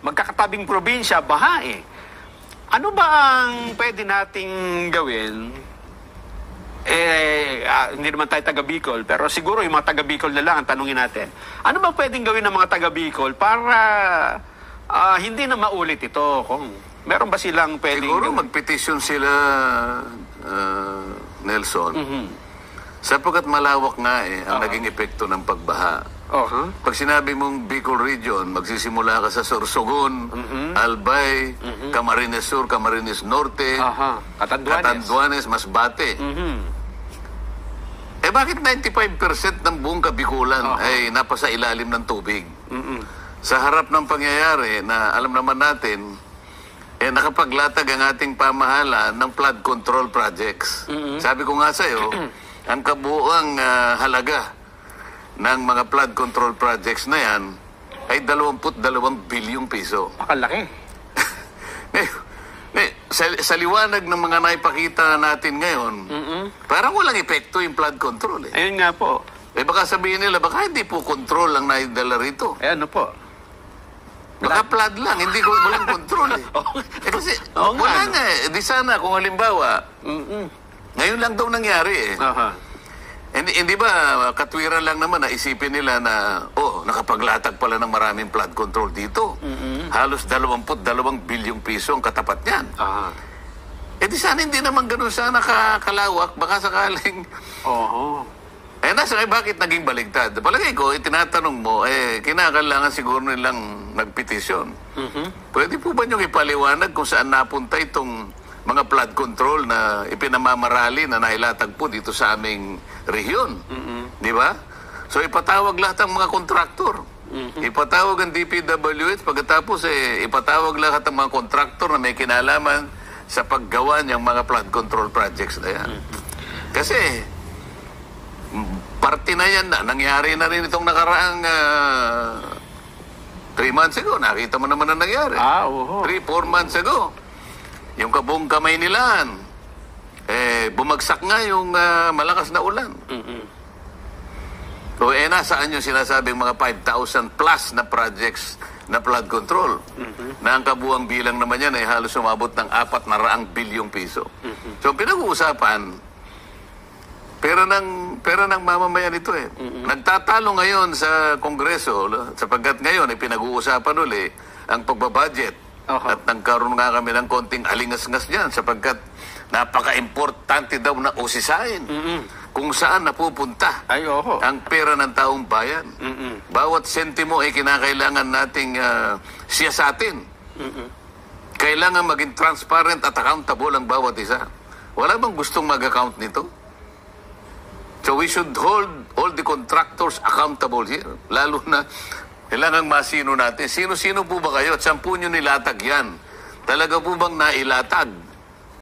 magkakatabing probinsya, baha eh. Ano ba ang pwede nating gawin? Hindi naman tayo taga Bicol, pero siguro yung mga taga Bicol na lang ang tanungin natin. Ano ba pwedeng gawin ng mga taga Bicol para hindi na maulit ito? Kung meron ba silang pwedeng Siguro gawin? magpetisyon sila, Nelson, sapagkat malawak nga ang naging epekto ng pagbaha. Pag sinabi mong Bicol Region, magsisimula ka sa Sorsogon, Albay, Camarines Sur, Camarines Norte, Catanduanes, Masbate. Bakit 95% ng buong Kabikulan ay napasa ilalim ng tubig? Sa harap ng pangyayari na alam naman natin, nakapaglatag ang ating pamahalaan ng flood control projects. Sabi ko nga sa'yo, ang kabuuang halaga ng mga flood control projects na yan ay 22 bilyong piso. Makalaki. Sa liwanag ng mga naipakita natin ngayon, parang walang epekto yung flood control. Ayun nga po. Baka sabihin nila, baka hindi po control ang naidala rito. Ano po? Baka flood lang, hindi ko walang control kasi wala nga Di sana kung halimbawa, ngayon lang daw nangyari Hindi ba katwiran lang naman na isipin nila na, nakapaglatag pala ng maraming flood control dito. Halos 22 bilyong piso ang katapat niyan. Di sana hindi naman ganun sana kalawak. Baka sakaling... nasa bakit naging baligtad? Palagay ko, tinatanong mo, kinakailangan siguro nilang nagpetisyon. Pwede po ba niyong ipaliwanag kung saan napunta itong mga flood control na ipinamamarali na nailatag po dito sa aming rehiyon? Di ba? So ipatawag lahat ng mga kontraktor. Ipatawag ang DPWH, pagkatapos ipatawag lahat ng mga kontraktor na may kinalaman sa paggawa niyang mga flood control projects na yan. Kasi parte na yan na. Nangyari na rin itong nakaraang 3 months ago. Nakita mo naman na nangyari. 3-4 months ago. Yung kabuong Kamay Nilaan, bumagsak nga yung malakas na ulan. So, nasaan yung sinasabing mga 5,000 plus na projects na flood control? Na ang kabuang bilang naman yan ay halos umabot ng 400 bilyong piso. So, pinag-uusapan, pera ng mamamayan ito Nagtatalo ngayon sa Kongreso, sapagkat ngayon ay pinag-uusapan uli ang pagbabudget. At nagkaroon nga kami ng konting alingas-ngas dyan sapagkat napaka-importante daw na usisain kung saan napupunta ang pera ng taong bayan. Bawat sentimo ay kinakailangan nating siyasatin. Kailangan maging transparent at accountable ang bawat isa. Wala bang gustong mag-account nito? So we should hold all the contractors accountable here. Lalo na kailangan masino natin. Sino-sino po ba kayo? At saan po nyo nilatag yan? Talaga po bang nailatag